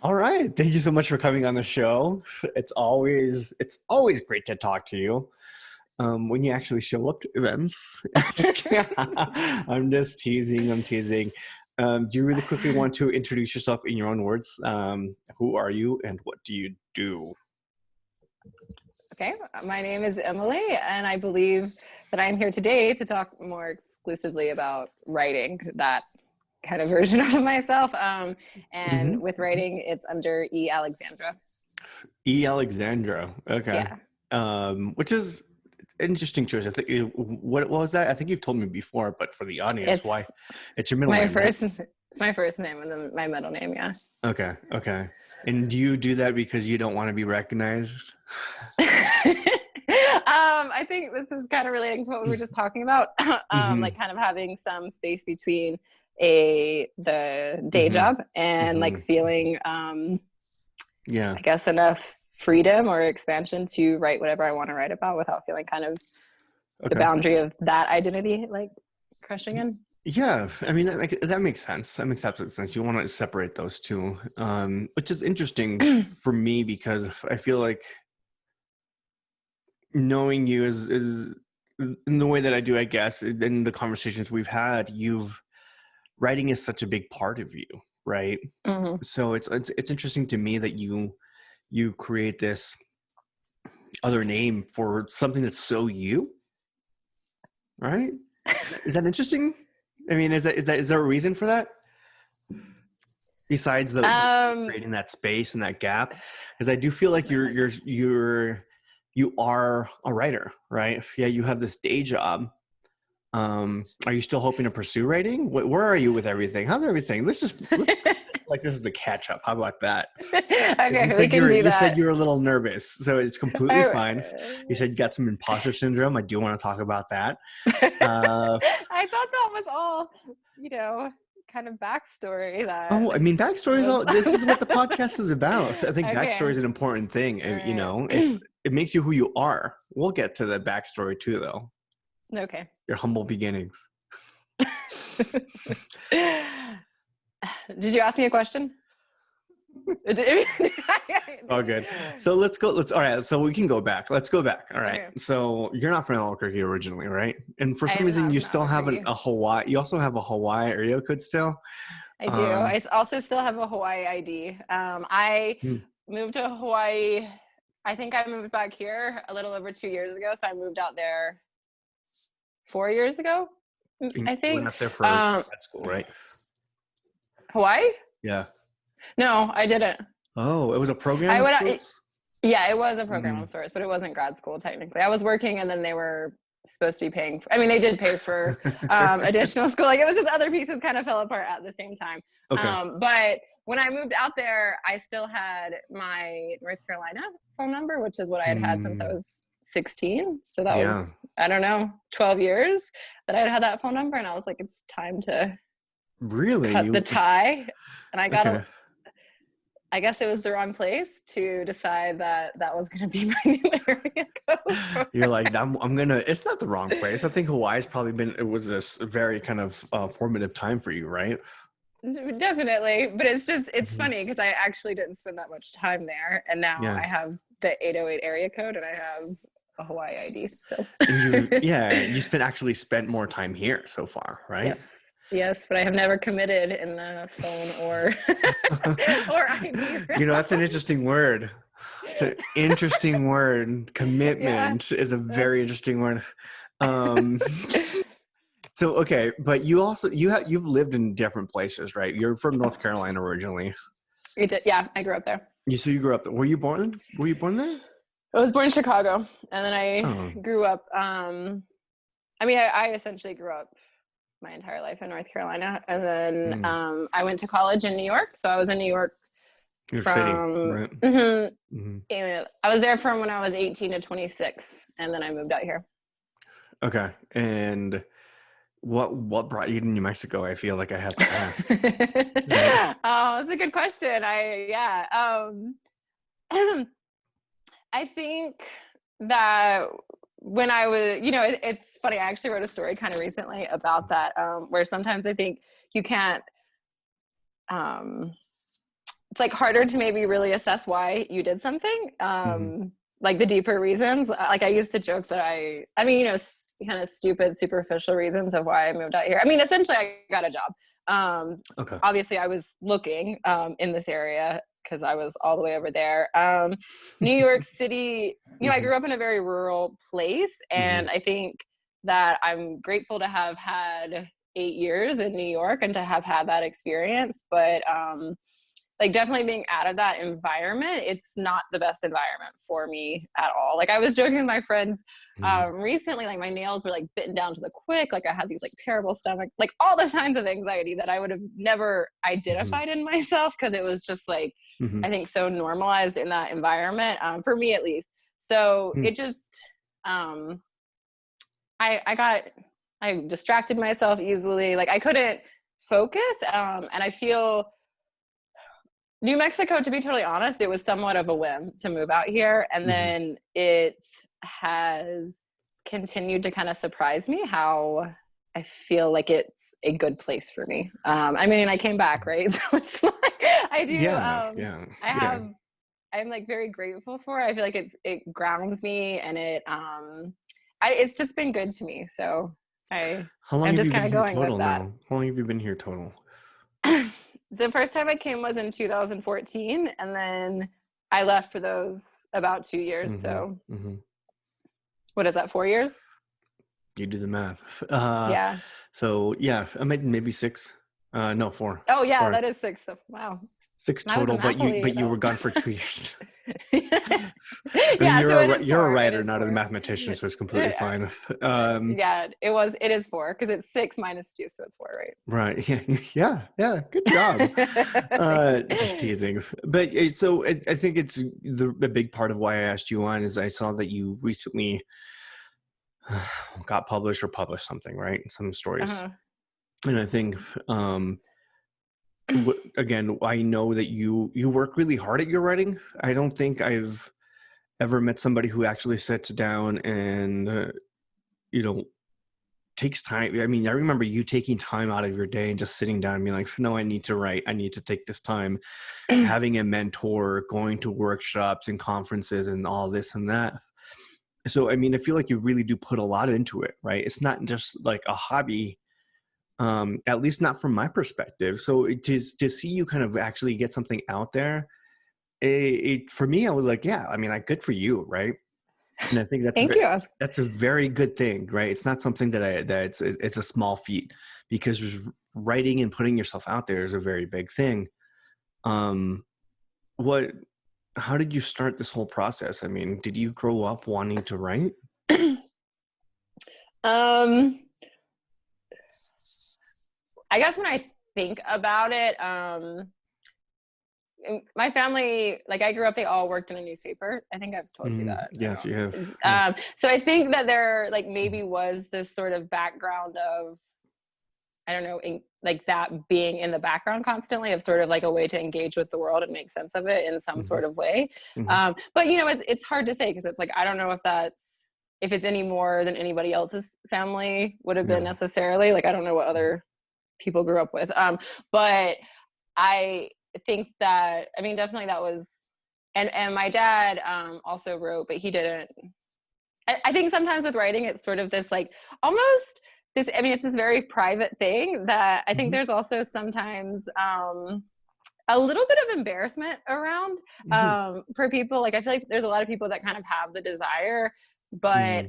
All right. Thank you so much for coming on the show. It's always great to talk to you. When you actually show up to events. I'm just teasing. I'm teasing. Do you really quickly want to introduce yourself in your own words? Who are you and what do you do? Okay, my name is Emily, and I believe that I'm here today to talk more exclusively about writing, that kind of version of myself. And with writing, it's under E. Alexandra. E. Alexandra. Okay. Yeah. Which is an interesting choice. I think what was that? I think you've told me before, but for the audience, why? It's It's your middle my name, right? my first name and then my middle name, yeah. Okay. Okay. And do you do that because you don't want to be recognized? I think this is kind of relating to what we were just talking about, like kind of having some space between the day job and like feeling, I guess, enough freedom or expansion to write whatever I want to write about without feeling kind of the boundary of that identity like crushing in. Yeah, I mean that makes sense. That makes absolute sense. You want to separate those two, which is interesting for me because I feel like knowing you is in the way that I do, I guess, in the conversations we've had, writing is such a big part of you, right? So it's interesting to me that you create this other name for something that's so you, right? Is that interesting? I mean, is there a reason for that? Besides creating that space and that gap, because I do feel like you are a writer, right? Yeah, you have this day job. Are you still hoping to pursue writing? Where are you with everything? How's everything? Let's like this is the catch up. How about that? Okay, we can do that. You said you were a little nervous, so it's completely fine. You said you got some imposter syndrome. I do want to talk about that. I thought that was all, kind of backstory. I mean, backstory is all. This is what the podcast is about. I think backstory is an important thing. Right. It makes you who you are. We'll get to the backstory too, though. Okay. Your humble beginnings. Did you ask me a question? Oh, good. So let's go. All right. So we can go back. Let's go back. All right. Okay. So you're not from Albuquerque originally, right? And for some reason, you still have a Hawaii. You also have a Hawaii area code still. I do. I also still have a Hawaii ID. I moved to Hawaii. I think I moved back here a little over 2 years ago. So I moved out there 4 years ago. I think. You went up there for grad school, right? Hawaii? Yeah. No, I didn't. Oh, it was a program of sorts? Yeah, it was a program of sorts, but it wasn't grad school technically. I was working and then they were supposed to be paying. They did pay for additional school. Like it was just other pieces kind of fell apart at the same time. Okay. But when I moved out there, I still had my North Carolina phone number, which is what I had since I was 16. So that was, I don't know, 12 years that I'd had that phone number. And I was like, it's time to cut the tie. And I got I guess it was the wrong place to decide that was going to be my new area code. You're like, it's not the wrong place. I think Hawaii's probably it was this very kind of formative time for you, right? Definitely. But it's funny because I actually didn't spend that much time there. And now I have the 808 area code and I have a Hawaii ID. So you actually spent more time here so far, right? Yep. Yes, but I have never committed in the phone or ID. That's an interesting word. It's an interesting word. Commitment is a very interesting word. So okay, but you've lived in different places, right? You're from North Carolina originally. Yeah, I grew up there. So you grew up there. Were you born there? I was born in Chicago, and then I grew up. I essentially grew up my entire life in North Carolina, and then I went to college in New York. So I was in New York City, right? I was there from when I was 18 to 26, and then I moved out here. Okay, and what brought you to New Mexico? I feel like I have to ask. Oh, that's a good question. I think that when I was, it's funny, I actually wrote a story kind of recently about that, where sometimes I think you can't it's like harder to maybe really assess why you did something. Like the deeper reasons. Like I used to joke that I mean, you know, kind of stupid, superficial reasons of why I moved out here. I mean, essentially I got a job. Okay. Obviously I was looking in this area because I was all the way over there. New York City, you know, I grew up in a very rural place, and I think that I'm grateful to have had 8 years in New York and to have had that experience. But like definitely being out of that environment, it's not the best environment for me at all. Like I was joking with my friends recently, like my nails were like bitten down to the quick. Like I had these like terrible stomach, like all the signs of anxiety that I would have never identified in myself, because it was just like, I think so normalized in that environment, for me at least. So it just, I distracted myself easily. Like I couldn't focus. And I feel New Mexico, to be totally honest, it was somewhat of a whim to move out here. And then it has continued to kind of surprise me how I feel like it's a good place for me. I mean, I came back, right? So it's like, I do, I'm like very grateful for it. I feel like it grounds me, and it's just been good to me. So I'm just kind of going with that. How long have you been here total? The first time I came was in 2014, and then I left for those about 2 years. So what is that, 4 years? You do the math. Yeah. So yeah, I mean maybe 6. No, 4. Oh yeah, 4. that is 6. Wow. 6 total, but you were gone for 2 years. Yeah, you're a writer, not a mathematician, so it's completely fine. Yeah, it is 4, because it's 6 minus 2, so it's 4, right? Right. Yeah. Good job. Just teasing. But so I think it's the big part of why I asked you on is I saw that you recently got published or published something, right? Some stories. And I think again, I know that you work really hard at your writing. I don't think I've ever met somebody who actually sits down and takes time. I mean, I remember you taking time out of your day and just sitting down and being like, no, I need to write. I need to take this time. Having a mentor, going to workshops and conferences and all this and that. So, I mean, I feel like you really do put a lot into it, right? It's not just like a hobby, at least not from my perspective. So to see you kind of actually get something out there, for me, I was like, yeah, I mean, like, good for you, right? And I think that's a very good thing, right? It's not something it's a small feat, because writing and putting yourself out there is a very big thing. How did you start this whole process? I mean, did you grow up wanting to write? I guess when I think about it, my family, like I grew up, they all worked in a newspaper. I think I've told you that. Yes, you have. So I think that there like maybe was this sort of background of, I don't know, like that being in the background constantly, of sort of like a way to engage with the world and make sense of it in some sort of way. But you know, it's hard to say, because it's like, I don't know if it's any more than anybody else's family would have been necessarily. Like, I don't know what other people grew up with. But I think that, I mean, definitely that was, and my dad also wrote, but he didn't. I think sometimes with writing, it's sort of this like almost this, I mean, it's this very private thing that I think there's also sometimes a little bit of embarrassment around for people. Like, I feel like there's a lot of people that kind of have the desire, but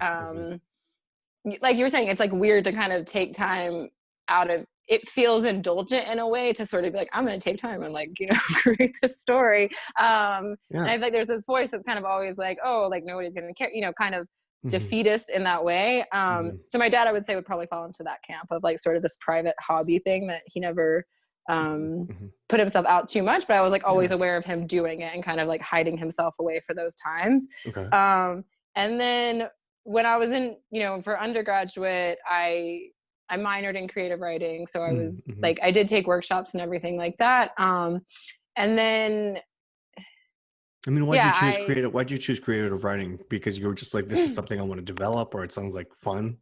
like you were saying, it's like weird to kind of take time out of, it feels indulgent in a way to sort of be like, I'm going to take time and like, you know, create this story. And I feel like there's this voice that's kind of always like, oh, like nobody's going to care, you know, kind of defeatist in that way. So my dad, I would say, would probably fall into that camp of like sort of this private hobby thing that he never put himself out too much, but I was like always aware of him doing it and kind of like hiding himself away for those times. And then when I was in, you know, for undergraduate, I minored in creative writing. So I was like, I did take workshops and everything like that. And then, I mean, why'd you choose creative writing? Because you were just like, this is something I want to develop, or it sounds like fun?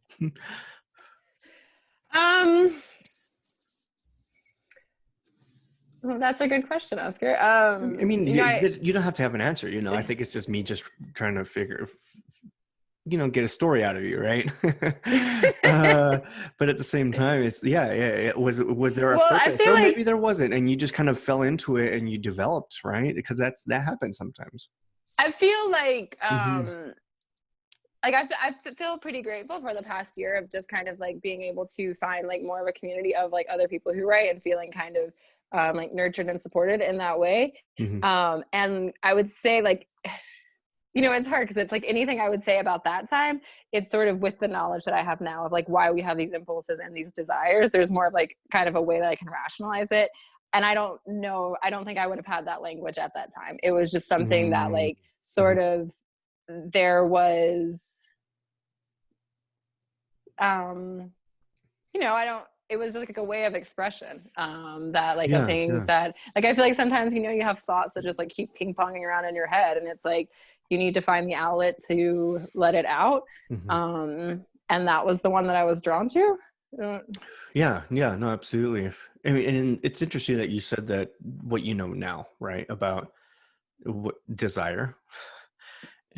That's a good question, Oscar. I mean, you don't have to have an answer, I think it's just me just trying to figure, get a story out of you, right? But at the same time, it's was there a well, I purpose, feel or like maybe there wasn't, and you just kind of fell into it and you developed, right? Because that happens sometimes. I feel like Mm-hmm. I feel pretty grateful for the past year of just kind of like being able to find like more of a community of like other people who write and feeling kind of like nurtured and supported in that way. Mm-hmm. And I would say like, it's hard because it's like anything I would say about that time, it's sort of with the knowledge that I have now of like why we have these impulses and these desires. There's more of like kind of a way that I can rationalize it. And I don't think I would have had that language at that time. It was just something that like Mm-hmm. sort of there was I don't it was just like a way of expression that like of Yeah, things yeah. that like I feel like sometimes you have thoughts that just like keep ping-ponging around in your head, and it's like you need to find the outlet to let it out. Mm-hmm. And that was the one that I was drawn to. Yeah, no, absolutely. I mean, and it's interesting that you said that what you know now, right, about what desire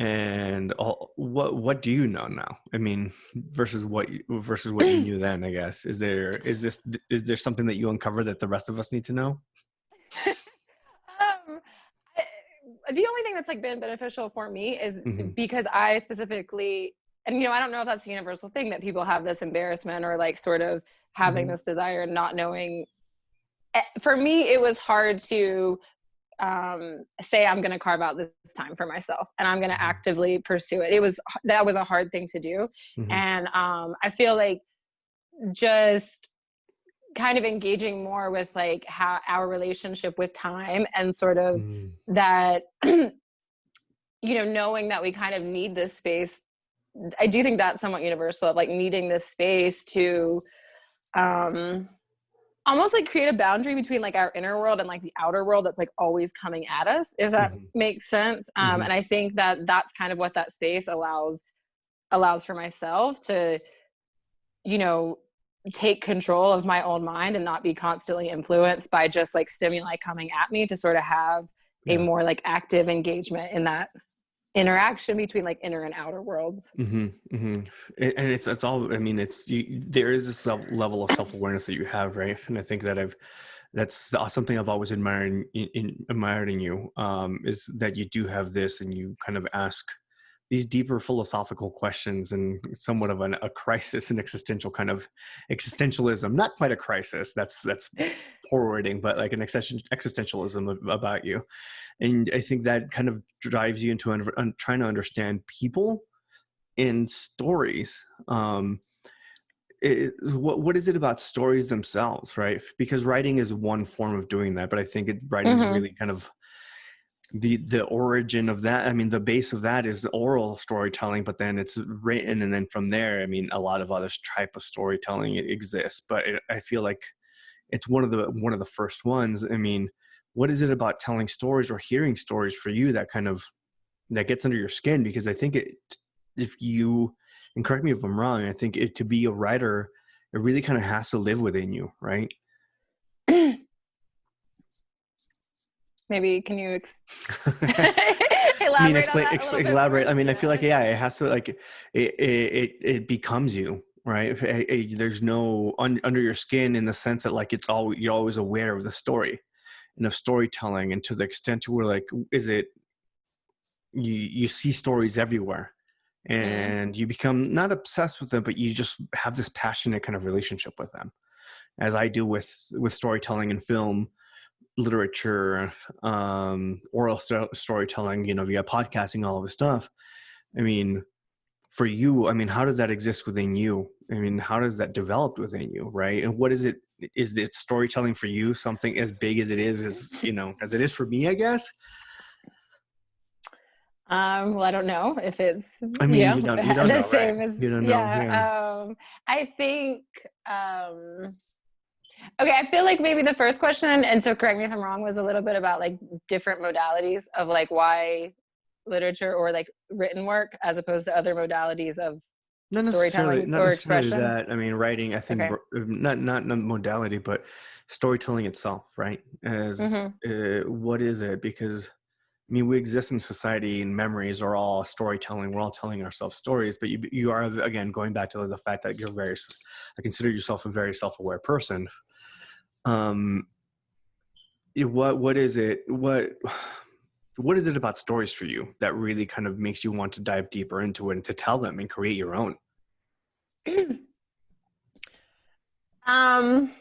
and all, what do you know now? I mean, versus what you knew then, I guess. Is there something that you uncovered that the rest of us need to know? um, the only thing that's like been beneficial for me is Mm-hmm. because I specifically, and I don't know if that's a universal thing that people have this embarrassment or like sort of having Mm-hmm. this desire and not knowing. For me, it was hard to say I'm going to carve out this time for myself and I'm going to actively pursue it. That was a hard thing to do. Mm-hmm. And I feel like just kind of engaging more with like how our relationship with time and sort of Mm-hmm. that, knowing that we kind of need this space. I do think that's somewhat universal of like needing this space to, almost like create a boundary between like our inner world and like the outer world that's like always coming at us, if that Mm-hmm. makes sense. Mm-hmm. And I think that that's kind of what that space allows for myself to, you know, take control of my own mind and not be constantly influenced by just like stimuli coming at me, to sort of have a Yeah. more like active engagement in that interaction between like inner and outer worlds. Mm-hmm. Mm-hmm. And it's all, I mean, there is this level of self-awareness that you have, right? And I think that that's something I've always admired in you, is that you do have this, and you kind of ask these deeper philosophical questions, and somewhat of a crisis, an existential kind of existentialism, not quite a crisis, that's poor wording, but like an existentialism about you. And I think that kind of drives you into trying to understand people and stories. What is it about stories themselves, right? Because writing is one form of doing that, but I think writing is really kind of the origin of that. I mean, the base of that is oral storytelling, but then it's written, and then from there, I mean, a lot of other type of storytelling exists. But I feel like it's one of the first ones. I mean, what is it about telling stories or hearing stories for you that gets under your skin? Because I think if you, and correct me if I'm wrong, I think to be a writer, it really kind of has to live within you, right? Maybe can you I mean, elaborate on that a little bit more? elaborate. I mean, I Yeah. feel like, yeah, it has to, like, it becomes you, right? There's no under your skin, in the sense that like you're always aware of the story and of storytelling, and to the extent to where like, is it, you see stories everywhere, and you become not obsessed with them, but you just have this passionate kind of relationship with them, as I do with storytelling and film, literature, oral storytelling, via podcasting, all of this stuff. I mean, for you, I mean, how does that exist within you? I mean, how does that develop within you, right? And what is it? Is it storytelling for you something as big as it is, as it is for me, I guess? Well, I don't know if it's, I mean, you don't the know, right? same as, You don't know, yeah. yeah. I think, okay, I feel like maybe the first question, and so correct me if I'm wrong, was a little bit about like different modalities of like why literature or like written work as opposed to other modalities of storytelling not or necessarily expression? that. I mean, writing, I think Okay. not modality, but storytelling itself, right? As what is it? Because I mean, we exist in society, and memories are all storytelling. We're all telling ourselves stories, but you are, again, going back to the fact that I consider yourself a very self-aware person. Um, what is it? What is it about stories for you that really kind of makes you want to dive deeper into it and to tell them and create your own? um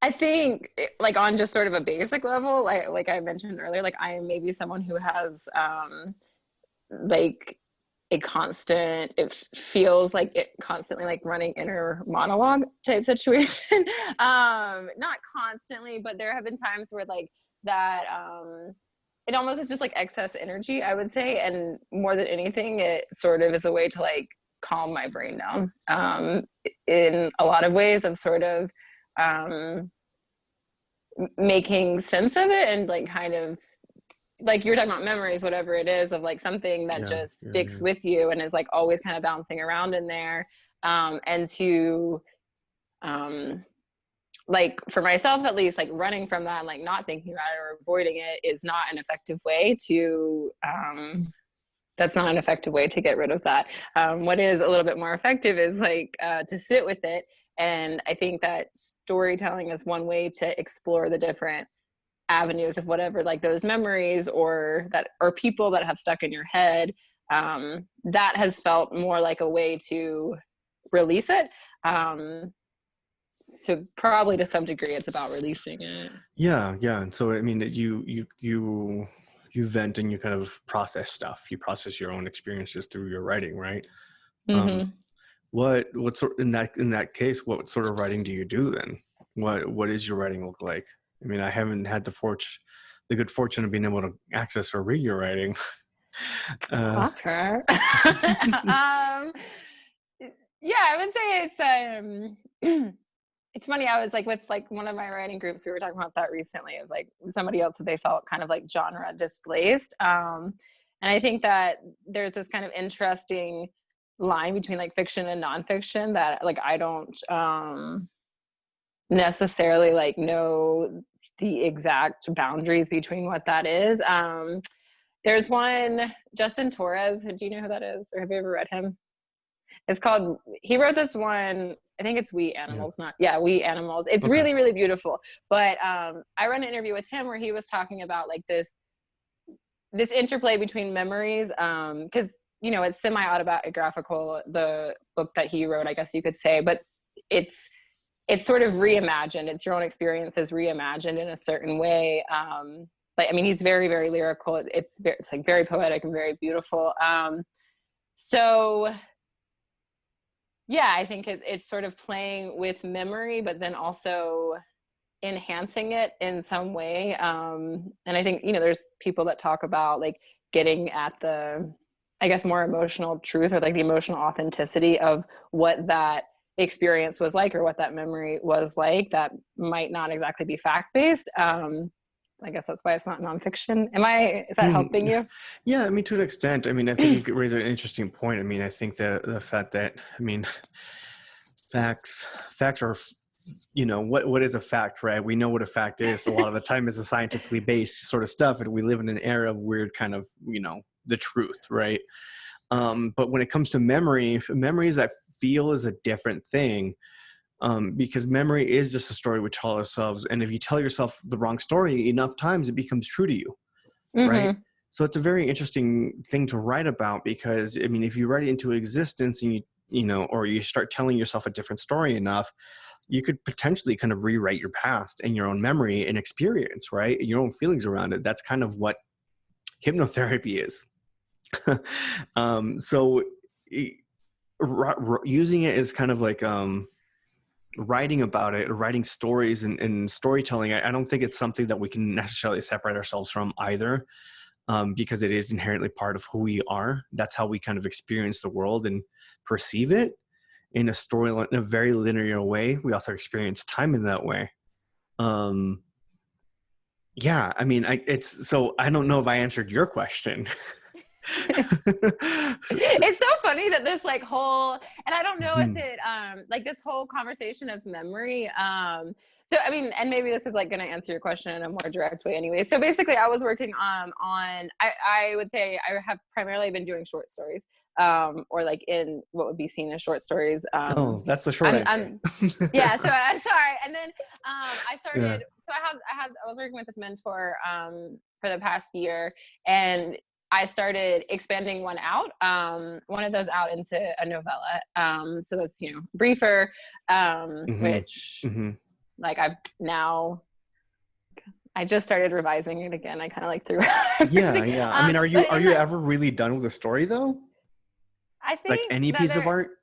I think like on just sort of a basic level, like I mentioned earlier, like I am maybe someone who has like a constant, it feels like it constantly like running inner monologue type situation. Not constantly, but there have been times where like that it almost is just like excess energy, I would say. And more than anything, it sort of is a way to like calm my brain down in a lot of ways of sort of um, making sense of it and like kind of like you were talking about memories, whatever it is, of like something that Yeah, just yeah, sticks yeah. with you and is like always kind of bouncing around in there. And to like for myself at least, like running from that and like not thinking about it or avoiding it is not an effective way to that's not an effective way to get rid of that. What is a little bit more effective is like to sit with it. And I think that storytelling is one way to explore the different avenues of whatever, like those memories or that or people that have stuck in your head. That has felt more like a way to release it. So probably to some degree, it's about releasing it. Yeah, yeah. And so I mean, you vent and you kind of process stuff. You process your own experiences through your writing, right? Um, Mm-hmm. what sort in that case, what sort of writing do you do then? What is your writing look like? I mean, I haven't had the good fortune of being able to access or read your writing. Okay. Yeah, I would say it's it's funny. I was like with like one of my writing groups, we were talking about that recently of like somebody else that they felt kind of like genre displaced. And I think that there's this kind of interesting line between like fiction and nonfiction that like I don't necessarily like know the exact boundaries between what that is. There's one, Justin Torres. Do you know who that is, or have you ever read him? It's called, he wrote this one, I think it's We Yeah. Animals, not, yeah, We Animals. It's Okay. really, really beautiful. But I read an interview with him where he was talking about like this interplay between memories, because you know it's semi-autobiographical, the book that he wrote, I guess you could say, but it's sort of reimagined. It's your own experiences reimagined in a certain way. Like I mean, he's very, very lyrical. It's like very poetic and very beautiful. So yeah, I think it's sort of playing with memory, but then also enhancing it in some way. And I think, you know, there's people that talk about like getting at the, I guess, more emotional truth or like the emotional authenticity of what that experience was like or what that memory was like that might not exactly be fact-based. I guess that's why it's not nonfiction. Is that helping you? Yeah, I mean, to an extent. I mean, I think you raise an interesting point. I mean, I think that the fact that, I mean, facts are, you know, what is a fact, right? We know what a fact is. A lot of the time is a scientifically based sort of stuff, and we live in an era of weird kind of, you know, the truth, right? But when it comes to memories, I feel is a different thing. Because memory is just a story we tell ourselves. And if you tell yourself the wrong story enough times, it becomes true to you, right? Mm-hmm. So it's a very interesting thing to write about because, I mean, if you write it into existence and you know, or you start telling yourself a different story enough, you could potentially kind of rewrite your past and your own memory and experience, right? Your own feelings around it. That's kind of what hypnotherapy is. So using it as kind of like, writing about it, or writing stories and storytelling, I don't think it's something that we can necessarily separate ourselves from either, because it is inherently part of who we are. That's how we kind of experience the world and perceive it in a story, in a very linear way. We also experience time in that way. Yeah, I mean, so I don't know if I answered your question. It's so funny that this like whole, and I don't know if Mhm. it like this whole conversation of memory, so I mean, and maybe this is like going to answer your question in a more direct way anyway. So basically I was working on I would say I have primarily been doing short stories, or like in what would be seen as short stories. Oh, that's the short answer. I'm yeah, so I'm sorry. And then I Yeah. started, so I was working with this mentor for the past year, and I started expanding one of those out into a novella. So that's, briefer, Mm-hmm. which Mm-hmm. like I just started revising it again. I kind of like threw Yeah, everything. yeah. I mean, But are in you that, ever really done with a story though? I Like think any that piece of art?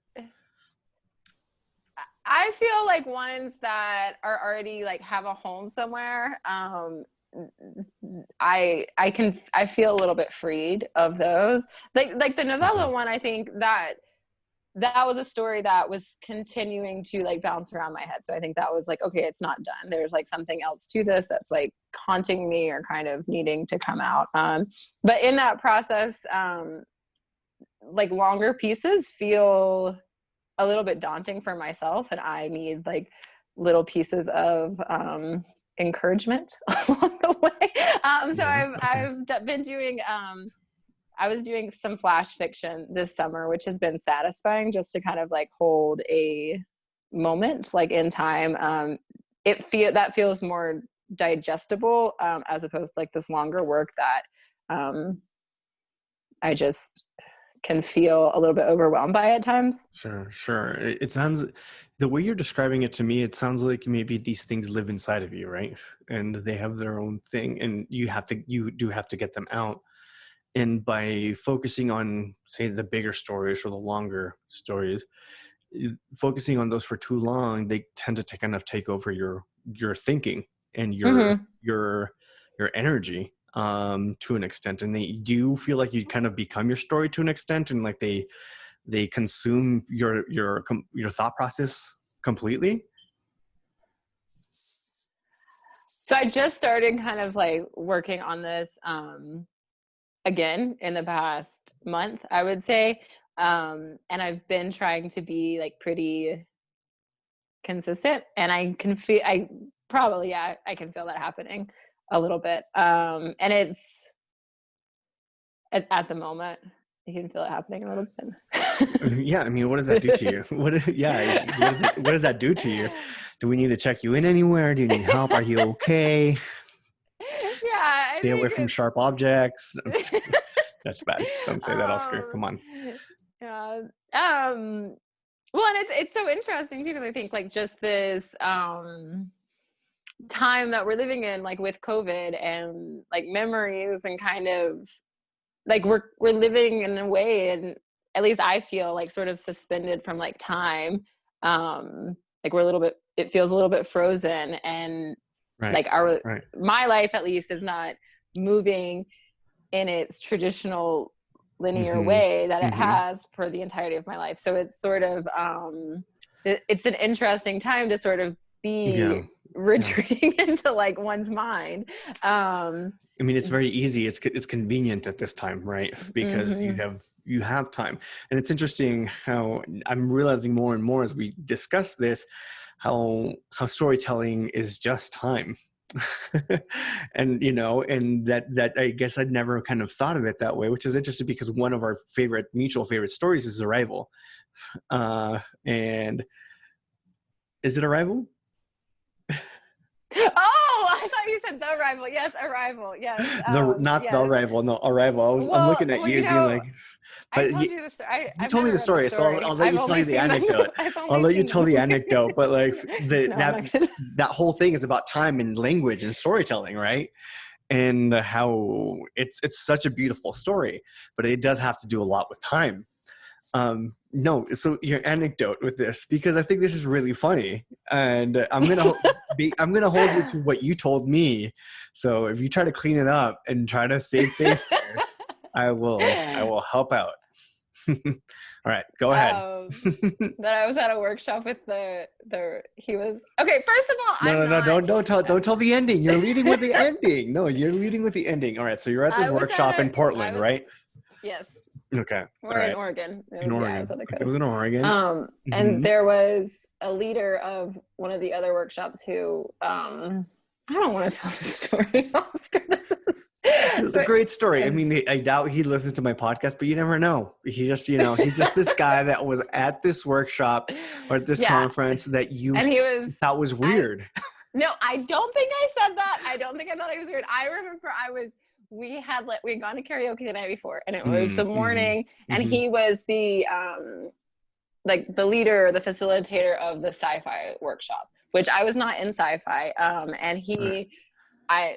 I feel like ones that are already like have a home somewhere, I feel a little bit freed of those. Like the novella Okay. one, I think that was a story that was continuing to like bounce around my head. So I think that was like, okay, it's not done. There's like something else to this that's like haunting me or kind of needing to come out. But in that process, like longer pieces feel a little bit daunting for myself, and I need like little pieces of encouragement along the way. So Yeah. Okay. I've been doing I was doing some flash fiction this summer, which has been satisfying just to kind of like hold a moment like in time. That feels more digestible, as opposed to like this longer work that I just can feel a little bit overwhelmed by at times. Sure, sure. It sounds, the way you're describing it to me, it sounds like maybe these things live inside of you, right? And they have their own thing, and you do have to get them out. And by focusing on, say, the bigger stories or the longer stories, focusing on those for too long, they tend to kind of take over your thinking and Mm-hmm. your energy, to an extent. And they do feel like you kind of become your story to an extent, and like they consume your thought process completely. So I just started kind of like working on this again in the past month, I would say. And I've been trying to be like pretty consistent, and I probably, yeah, I can feel that happening a little bit. And it's at the moment, you can feel it happening a little bit. Yeah, I mean, what does that do to you? Yeah, what does that do to you? Do we need to check you in anywhere? Do you need help? Are you okay? Yeah, I Stay away think from sharp objects. I'm just kidding. That's bad. Don't say that, Oscar. um Come on. yeah. Well, and it's so interesting too, because I think like just this time that we're living in, like with COVID and like memories, and kind of like we're living in a way, and at least I feel like sort of suspended from like time. Like we're a little bit, it feels a little bit frozen, and Right. like Right. my life at least is not moving in its traditional linear Mm-hmm. way that it Mm-hmm. has for the entirety of my life. So it's sort of it's an interesting time to sort of be Yeah. Yeah. retreating into like one's mind. I mean, it's very easy. It's convenient at this time, right? Because Mm-hmm. you have time. And it's interesting how I'm realizing more and more as we discuss this, how storytelling is just time. And and that I guess I'd never kind of thought of it that way, which is interesting because one of our mutual favorite stories is Arrival. And is it Arrival? Oh, I thought you said The Arrival. Yes, Arrival. Yes. Not The Yes. Arrival, no, Arrival. I'm Well, looking at you being like, I but told you the story. you I've told me never the read the story, so story. I'll let I've you tell only you the seen the anecdote. I've I'll only let you seen the tell the movie. anecdote, but like No, I'm not kidding. that whole thing is about time and language and storytelling, right? And how it's such a beautiful story, but it does have to do a lot with time. No, so your anecdote with this, because I think this is really funny, and I'm gonna hold you to what you told me. So if you try to clean it up and try to save face here, I will help out. All right, go ahead. That I was at a workshop with he was okay. First of all, I'm No, not. don't tell the ending. You're leading with the ending. No, you're leading with the ending. All right, so you're at this I was at workshop in a. I Portland, was. right? Yes. Okay. Or in Oregon. In Oregon. Yeah, it was on the coast. It was in Oregon. And there was a leader of one of the other workshops who, I don't want to tell the story, Oscar. It's a great story. I mean, I doubt he listens to my podcast, but you never know. He just, he's just this guy that was at this workshop or at this conference that you thought was weird. No, I don't think I said that. I don't think I thought it was weird. I remember we had gone to karaoke the night before, and it was the morning, and he was the the leader, the facilitator of the sci-fi workshop, which I was not in sci-fi. And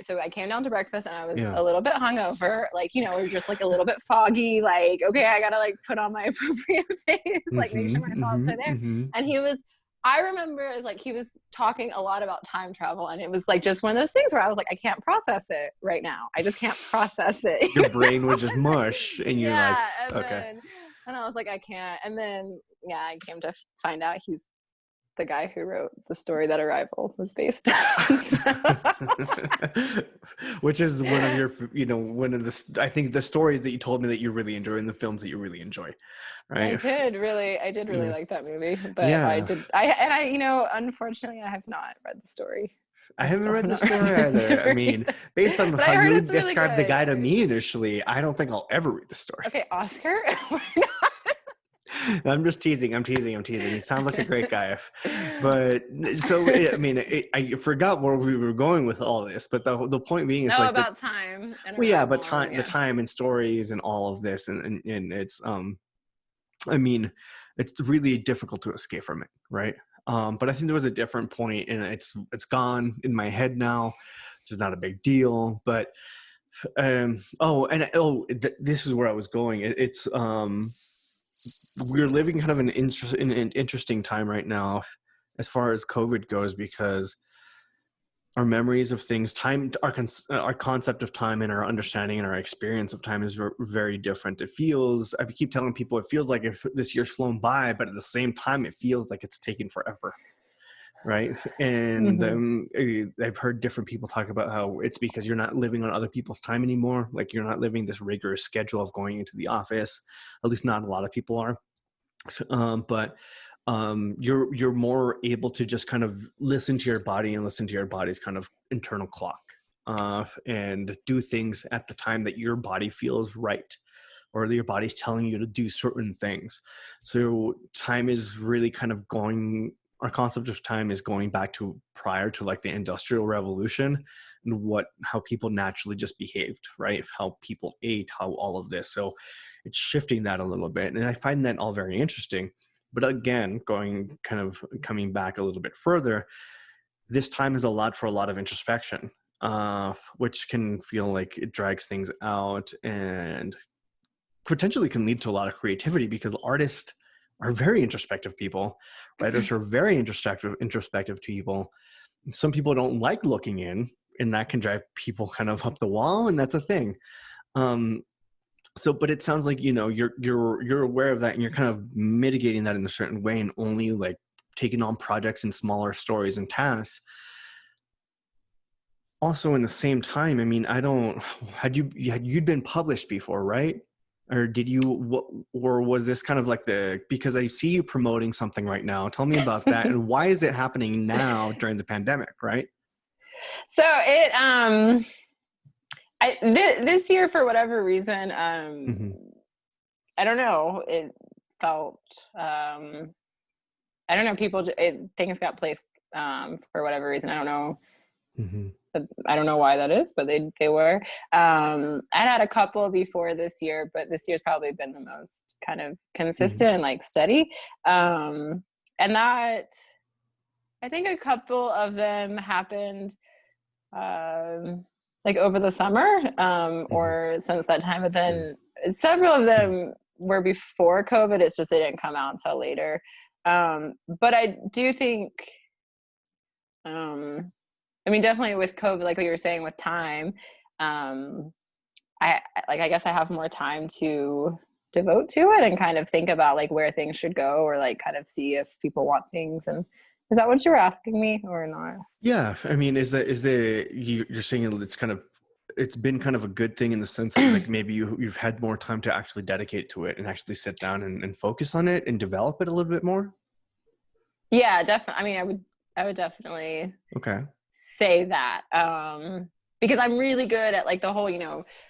so I came down to breakfast, and I was a little bit hungover, we were just a little bit foggy, okay, I gotta put on my appropriate face, make sure my thoughts are there. And I remember it was he was talking a lot about time travel, and it was just one of those things where I was I can't process it right now. I just can't process it. Your brain was just mush, and you're okay. And I was I can't. And then, I came to find out he's the guy who wrote the story that Arrival was based on. Which is one of your, I think the stories that you told me that you really enjoy and the films that you really enjoy, right? I did really like that movie, but unfortunately I have not read the story. I haven't read the story either. I mean, based on how you described the guy to me initially, I don't think I'll ever read the story. Okay, Oscar. I'm just teasing. He sounds like a great guy. But so, I forgot where we were going with all this, but the point being is about time. But the time and stories and all of this. And it's, it's really difficult to escape from it. Right. But I think there was a different point, and it's gone in my head now, which is not a big deal, but, this is where I was going. It's, we're living kind of an interesting time right now as far as COVID goes, because our memories of things, our concept of time and our understanding and our experience of time is very different. I keep telling people, it feels like if this year's flown by, but at the same time, it feels like it's taken forever. Right. And I've heard different people talk about how it's because you're not living on other people's time anymore. You're not living this rigorous schedule of going into the office. At least not a lot of people are. But you're more able to just kind of listen to your body and listen to your body's kind of internal clock, and do things at the time that your body feels right, or your body's telling you to do certain things. So time is really kind of our concept of time is going back to prior to the Industrial Revolution and how people naturally just behaved, right? How people ate, how all of this. So it's shifting that a little bit. And I find that all very interesting. But again, coming back a little bit further, this time is for a lot of introspection, which can feel like it drags things out and potentially can lead to a lot of creativity, because artists are very introspective people. Writers are very introspective people. Some people don't like looking in, and that can drive people kind of up the wall, and that's a thing. But it sounds like, you're aware of that, and you're kind of mitigating that in a certain way, and only taking on projects and smaller stories and tasks. Also, in the same time, had you been published before, right? Or or was this kind of because I see you promoting something right now. Tell me about that. And why is it happening now during the pandemic, right? So this year, for whatever reason, I don't know, it felt, I don't know, things got placed for whatever reason. I don't know. I don't know why that is, but they were. I had a couple before this year, but this year's probably been the most kind of consistent and steady. And that, I think a couple of them happened over the summer or since that time, but then several of them were before COVID. It's just they didn't come out until later. But I do think, definitely with COVID, like what you were saying with time, I guess I have more time to devote to it and kind of think about where things should go, or kind of see if people want things. And is that what you were asking me or not? Yeah. You're saying it's kind of it's been kind of a good thing in the sense that like maybe you've had more time to actually dedicate to it and actually sit down and focus on it and develop it a little bit more? Yeah, definitely. I mean, I would definitely say that. Because I'm really good at like the whole,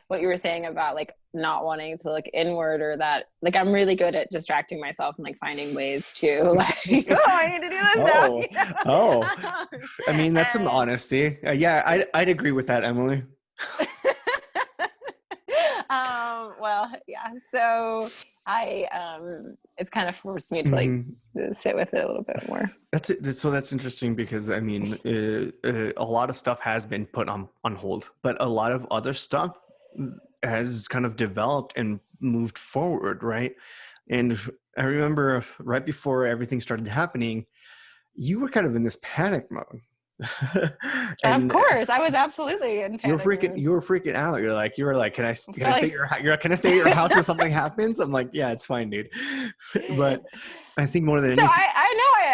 what you were saying about like not wanting to look inward, or that like I'm really good at distracting myself and like finding ways to like, oh, I need to do this now. Oh, I mean, that's some honesty. Yeah, I'd agree with that, Emily. Well, yeah. So it's kind of forced me to like sit with it a little bit more. So that's interesting because I mean, a lot of stuff has been put on hold, but a lot of other stuff has kind of developed and moved forward, right? And I remember right before everything started happening, you were kind of in this panic mode. And of course, I was absolutely in panic mode. You were freaking out. You were like, can I stay at your house if something happens? I'm like, yeah, it's fine, dude. But I think more than anything. So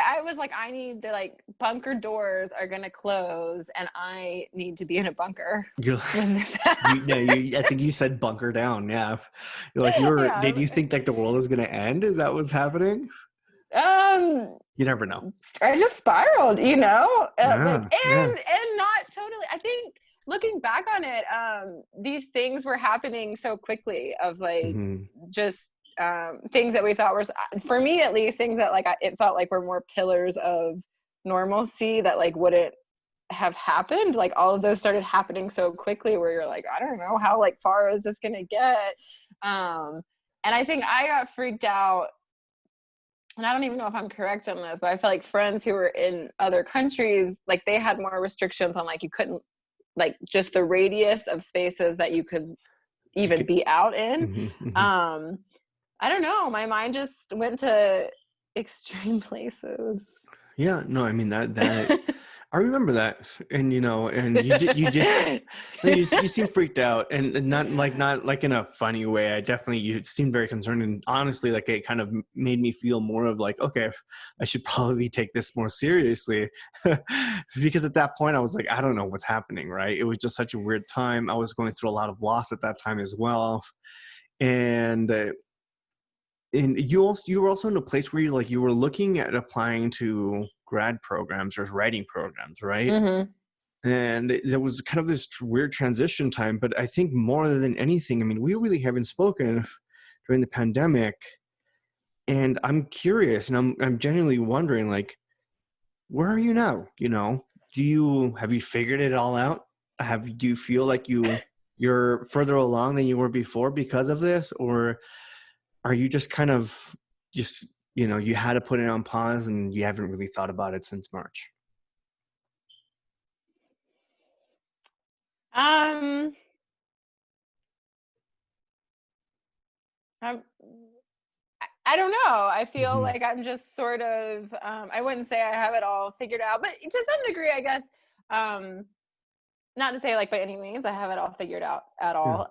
I was like, I need to like, bunker doors are gonna close, and I need to be in a bunker. I think you said bunker down. Yeah, you're like Did you think like the world is gonna end? Is that what's happening? You never know. I just spiraled, and not totally. I think looking back on it, these things were happening so quickly of like just things that we thought were, for me at least, things that like it felt like were more pillars of normalcy that like wouldn't have happened. Like all of those started happening so quickly where you're like, I don't know how like far is this gonna get. And I think I got freaked out, and I don't even know if I'm correct on this, but I feel like friends who were in other countries, like they had more restrictions on like you couldn't, like just the radius of spaces that you could even be out in. I don't know. My mind just went to extreme places. Yeah, no, I mean that I remember that, and you seem freaked out, and not like in a funny way. You seemed very concerned, and honestly, like it kind of made me feel more of like, okay, I should probably take this more seriously, because at that point I was like, I don't know what's happening, right? It was just such a weird time. I was going through a lot of loss at that time as well, and you were also in a place where you were looking at applying to grad programs or writing programs, right? And there was kind of this weird transition time. But I think more than anything, I mean, we really haven't spoken during the pandemic, and I'm curious, and I'm genuinely wondering, like, where are you now? Have you figured it all out? Do you feel like you're further along than you were before because of this, or are you just kind of you had to put it on pause and you haven't really thought about it since March? I don't know. I feel like I'm just sort of, I wouldn't say I have it all figured out, but to some degree, I guess, not to say like by any means I have it all figured out at all.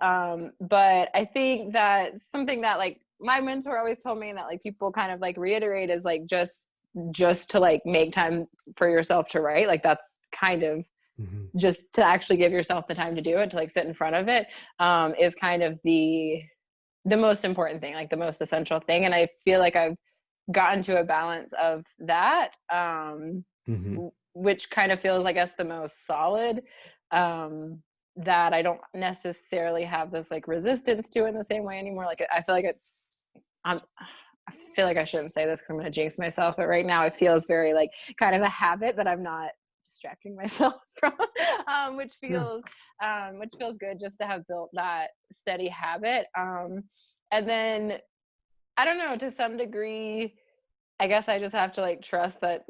But I think that something that like my mentor always told me, and that like people kind of like reiterate, is like just to like make time for yourself to write. Like that's kind of just to actually give yourself the time to do it, to like sit in front of it, is kind of the most important thing, like the most essential thing. And I feel like I've gotten to a balance of that, which kind of feels, I guess, the most solid, that I don't necessarily have this like resistance to in the same way anymore. Like I feel like I feel like I shouldn't say this because I'm going to jinx myself, but right now it feels very like kind of a habit that I'm not distracting myself from, which feels good just to have built that steady habit. And then I don't know, to some degree, I guess I just have to like trust that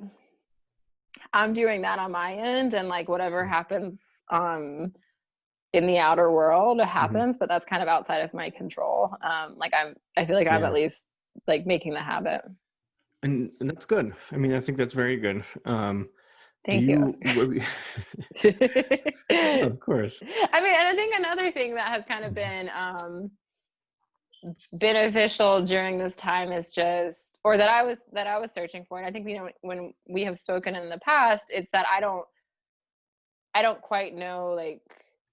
I'm doing that on my end, and like whatever happens in the outer world happens, but that's kind of outside of my control. I feel like I'm at least like making the habit. And that's good. I mean, I think that's very good. Thank you. Of course. I mean, and I think another thing that has kind of been beneficial during this time is just, or that I was searching for, and I think when we have spoken in the past, it's that I don't quite know like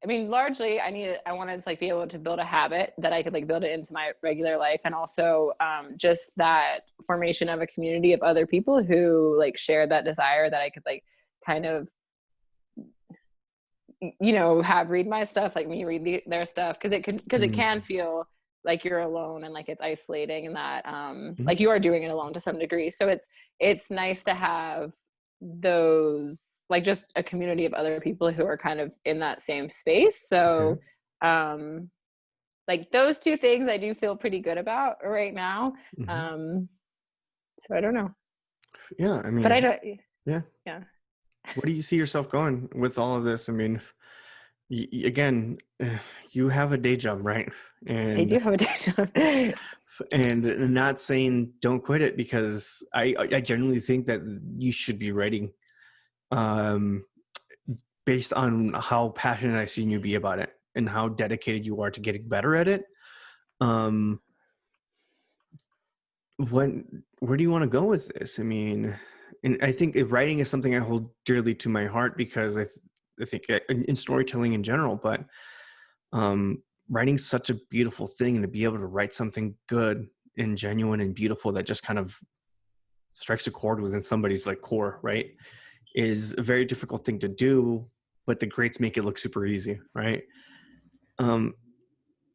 I mean, largely I wanted to like be able to build a habit that I could like build it into my regular life. And also just that formation of a community of other people who like share that desire that I could like kind of, you know, have read my stuff, like me read their stuff. Cause it can feel like you're alone and like it's isolating, and that like you are doing it alone to some degree. So it's nice to have those, like just a community of other people who are kind of in that same space. So like those two things I do feel pretty good about right now. So I don't know. Yeah, I mean, but I don't. Yeah. Where do you see yourself going with all of this? I mean, again, you have a day job, right? And I do have a day job. And not saying don't quit it, because I genuinely think that you should be writing, based on how passionate I've seen you be about it and how dedicated you are to getting better at it. Where do you want to go with this? I mean, and I think writing is something I hold dearly to my heart, because I think in storytelling in general, but writing's such a beautiful thing, and to be able to write something good and genuine and beautiful that just kind of strikes a chord within somebody's like core, right, is a very difficult thing to do, but the greats make it look super easy, right?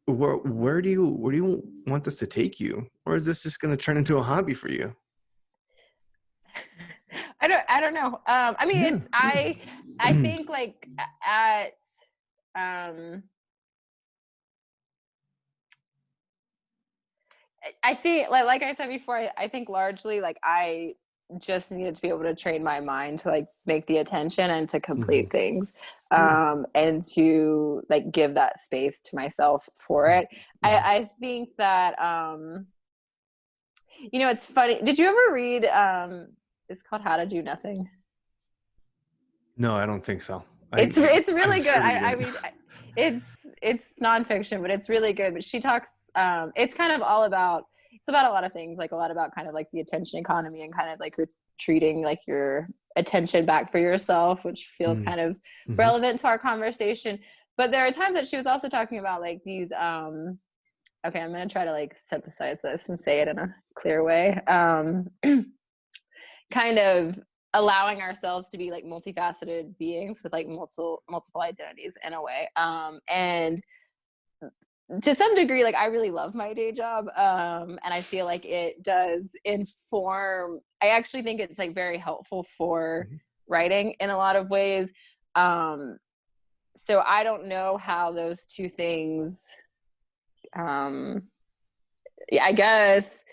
Where do you want this to take you, or is this just going to turn into a hobby for you? I don't know. I mean, I think like at I think like I said before, I think largely like I just needed to be able to train my mind to like make the attention and to complete things, and to like give that space to myself for it. I think that you know, it's funny. Did you ever read it's called How to Do Nothing? No, I don't think so. It's really good. I mean, it's nonfiction, but it's really good. But she talks. It's kind of all about. It's about a lot of things, like a lot about kind of like the attention economy and kind of like retreating like your attention back for yourself, which feels kind of relevant to our conversation. But there are times that she was also talking about like these. Okay, I'm gonna try to like synthesize this and say it in a clear way. Kind of allowing ourselves to be like multifaceted beings with like multiple identities in a way, and to some degree, like I really love my day job, and I feel like it does inform. I actually think it's like very helpful for writing in a lot of ways. So I don't know how those two things, I guess,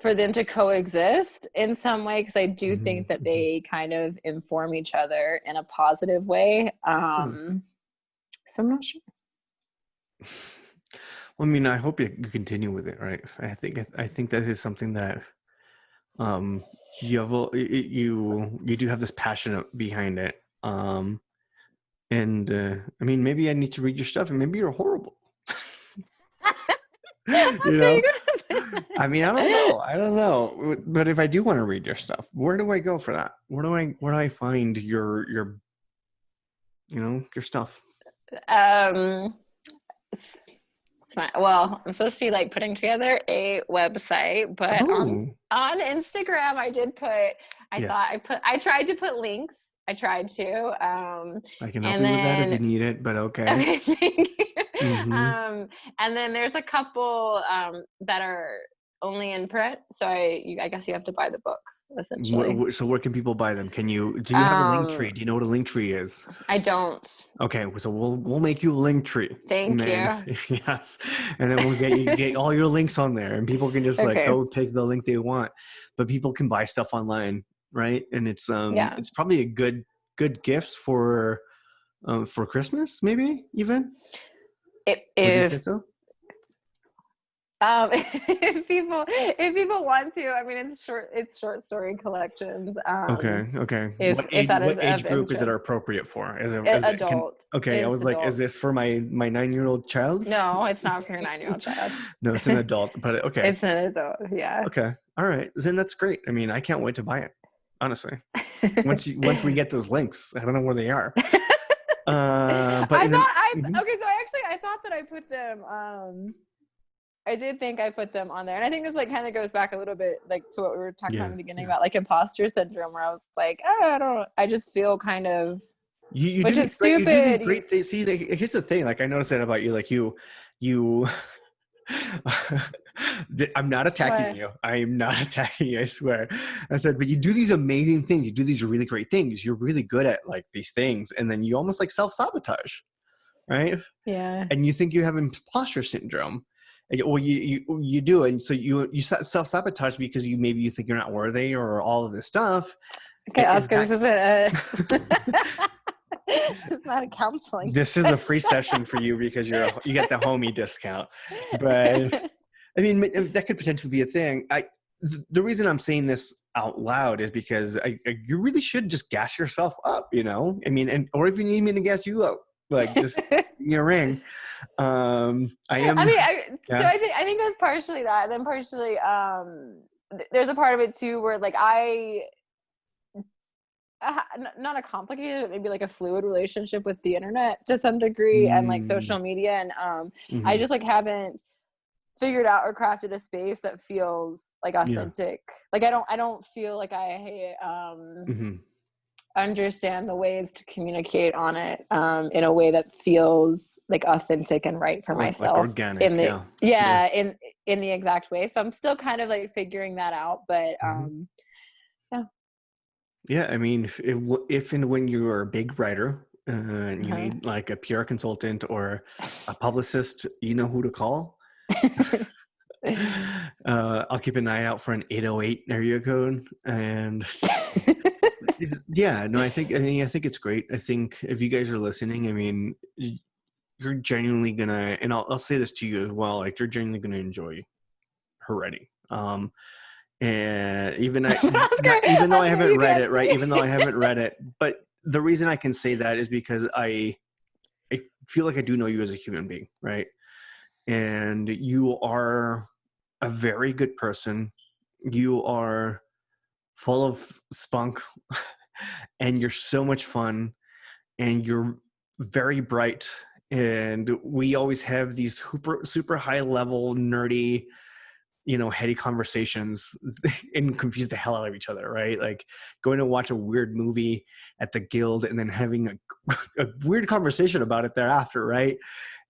for them to coexist in some way, because I do think that they kind of inform each other in a positive way. So I'm not sure. Well, I mean, I hope you continue with it, right? I think that is something that you do have this passion behind it. And I mean, maybe I need to read your stuff, and maybe you're horrible. You know, I mean, I don't know. But if I do want to read your stuff, where do I go for that? Where do I find your stuff? It's fine. Well, I'm supposed to be like putting together a website, but on Instagram I did put. I tried to put links. I tried to. I can help you with that if you need it, but okay. Okay, thank you. And then there's a couple that are only in print, so I guess you have to buy the book essentially. So where can people buy them? Do you have a link tree? Do you know what a link tree is? I don't. Okay, so we'll make you a link tree. Thank you. Yes, and then we'll get all your links on there, and people can just like go pick the link they want. But people can buy stuff online, right? And it's probably a good gift for Christmas, maybe even. Would you say so? If people want to, I mean, it's short story collections. Okay. What age group is it appropriate for? Is it adult? I was like, is this for my 9-year-old child? No, it's not for your 9-year-old child. No, it's an adult, but okay. It's an adult, yeah. Okay, all right. Then that's great. I mean, I can't wait to buy it. Honestly, once we get those links, I don't know where they are. But okay, so I thought that I put them, I did think I put them on there. And I think this like kind of goes back a little bit like to what we were talking about in the beginning about like imposter syndrome, where I was like, oh, I just feel kind of, you which do is stupid. You do these great things. See, here's the thing. Like I noticed that about you. Like you I'm not attacking you. I am not attacking you, I swear. I said, but you do these amazing things. You do these really great things. You're really good at like these things. And then you almost like self-sabotage, right? Yeah. And you think you have imposter syndrome. Well, you do. And so you self-sabotage because maybe you think you're not worthy or all of this stuff. Okay, Oscar, this isn't it's not a counseling This session. is a free session for you because you get the homie discount. But I mean, that could potentially be a thing. The reason I'm saying this out loud is because you really should just gas yourself up, you know? I mean, or if you need me to gas you up, like just give me a ring. So I think it was partially that. And then partially, there's a part of it too where like not a complicated, but maybe like a fluid relationship with the internet to some degree and like social media. And I just like haven't figured out or crafted a space that feels like authentic. Like I don't feel like I understand the ways to communicate on it in a way that feels like authentic and right for myself. Like organic, in the exact way. So I'm still kind of like figuring that out, but yeah, I mean, if and when you're a big writer and you need like a PR consultant or a publicist, you know who to call. I'll keep an eye out for an 808 area code. And I think it's great. I think if you guys are listening, I mean, you're genuinely gonna, and I'll say this to you as well, like you're genuinely gonna enjoy her writing. And even though I haven't read it, right? Even though I haven't read it, but the reason I can say that is because I feel like I do know you as a human being, right? And you are a very good person. You are full of spunk, and you're so much fun, and you're very bright. And we always have these super high level nerdy, heady conversations and confuse the hell out of each other, right? Like going to watch a weird movie at the Guild and then having a weird conversation about it thereafter, right?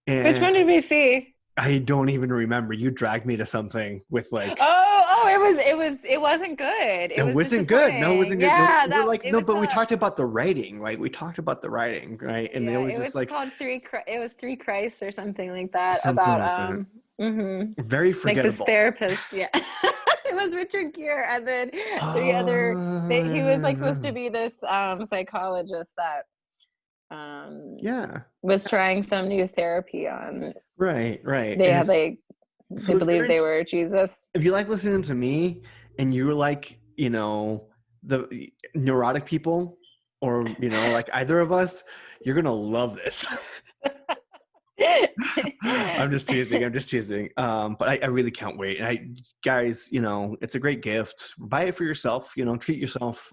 And which one did we see? I don't even remember. You dragged me to something with like it wasn't good. It wasn't good. No, it wasn't good. Yeah, but we talked about the writing, right? We talked about the writing, right? And it was just like called Three Christs or something like that. Something about like very forgettable. Like this therapist, yeah. It was Richard Gere, and then the other. He was like supposed to be this psychologist that was trying some new therapy on. Right. They believe they were Jesus. If you like listening to me and you like, the neurotic people or, like either of us, you're going to love this. I'm just teasing. But I really can't wait. And guys, it's a great gift. Buy it for yourself, treat yourself.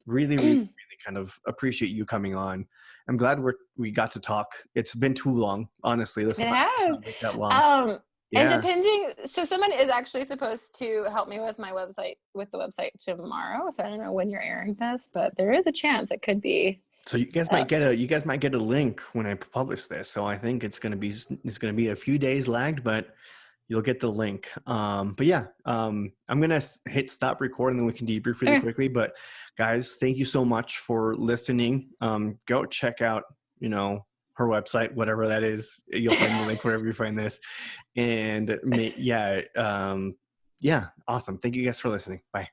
Really, really kind of appreciate you coming on. I'm glad we got to talk. It's been too long, honestly. It has. That long. And so someone is actually supposed to help me with the website tomorrow. So I don't know when you're airing this, but there is a chance it could be. So you guys might get a link when I publish this. So I think it's going to be a few days lagged, but you'll get the link. I'm going to hit stop record and then we can debrief really quickly. But guys, thank you so much for listening. Go check out, her website, whatever that is. You'll find the link wherever you find this. And awesome. Thank you guys for listening. Bye.